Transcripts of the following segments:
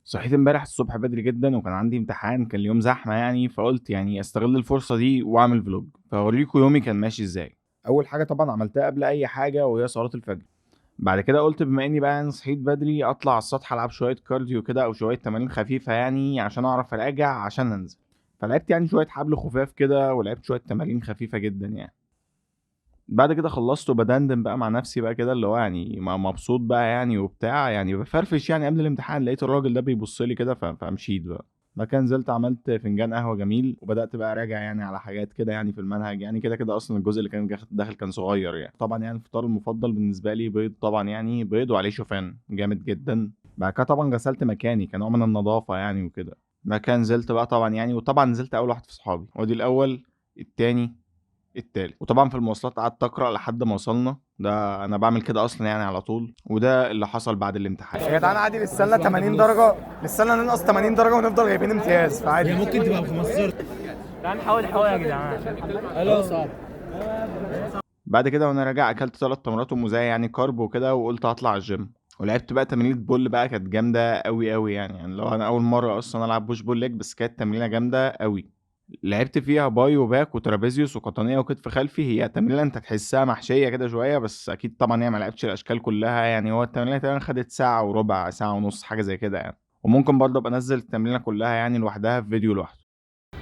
صحيت امبارح الصبح بدري جدًا وكان عندي امتحان، كان اليوم زحمة يعني، فقُلت يعني أستغل الفرصة دي وأعمل vlog، فهاوريكم يومي كان ماشي إزاي. أول حاجة طبعًا عملتها قبل أي حاجة وهي صلاة الفجر، بعد كده قُلت بما إني بقى يعني صحيت بدري أطلع على السطح ألعب شوية كارديو كده أو شوية تمارين خفيفة يعني عشان أعرف أراجع عشان أنزل، فلعبت يعني شوية حبل خفاف كده ولعبت شوية تمارين خفيفة جدًا يعني. بعد كده خلّصت وبادندن بقى مع نفسي بقى كده اللي هو يعني مبسوط بقى يعني وبتاع، يعني بافرفش يعني قبل الامتحان، لقيت الراجل ده بيبُص لي كده فمشيت بقى. بعد كده نزلت عملت فنجان قهوة جميل، وبدأت بقى أراجع يعني على حاجات كده يعني في المنهج، يعني كده أصلًا الجزء اللي كان داخل كان صغير يعني. طبعًا يعني الفطار المفضل بالنسبة لي بيض طبعًا يعني، بيض وعليه شوفان، جامد جدًا. بعد كده طبعًا غسلت مكاني كنوع من النضافة يعني وكده. بعد كده نزلت بقى طبعًا يعني، وطبعًا نزلت أول واحد في صحابي، وأدي الأول، التاني، التالت، وطبعًا في المواصلات قعدت أقرأ لحد ما وصلنا، ده أنا باعمل كده أصلًا يعني على طول، وده اللي حصل بعد الامتحان. يا جدعان عادي للسله 80 درجه، للسله ننقص 80 درجه ونفضل جايبين امتياز فعادي. هي ممكن تبقى ب 15. تعال نحاول حاول يا جدعان. الو صعب. بعد كده وأنا راجع أكلت 3 تمرات وموزاية يعني كارب وكده، وقُلت هاطلع الgym، ولعبت بقى تمرينة بول بقى كانت جامدة أوي يعني اللي هو أنا أول مرّة أصلًا ألعب push pull leg بس كانت تمرينة جامدة أوي. لعبت فيها باي وباك وترابيزيوس وقطنية وكتف خلفي، هي تمرينة أنت تحسّها محشية كده شوية، بس أكيد طبعًا يعني ما لعبتش الأشكال كلّها، يعني هو التمرينة تقريبًا خدت ساعة وربع، ساعة ونُص، حاجة زي كده يعني. وممكن برضه أبقى أنزّل التمرينة كلّها يعني لوحدها في فيديو لوحده.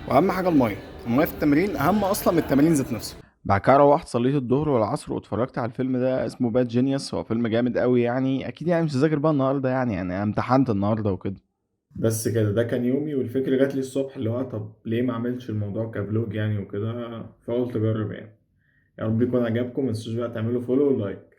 واهم حاجه الميه في التمرين اهم اصلا من التمرين ذات نفسه. بعد كده روّحت صلّيت الضهر والعصر واتفرّجت على الفيلم ده اسمه Bad Genius، هو فيلم جامد أوي يعني، أكيد يعني مش هاذاكر بقى النهارده يعني أنا امتحنت النهارده وكده. بس كده، ده كان يومي والفكرة جات لي الصبح اللي هو طب ليه ما اعملش الموضوع كفلوج يعني وكده، فقُلت أجرّب يعني. يا رب يكون عجبكم، ما تنسوش بقى تعملوا follow ولايك.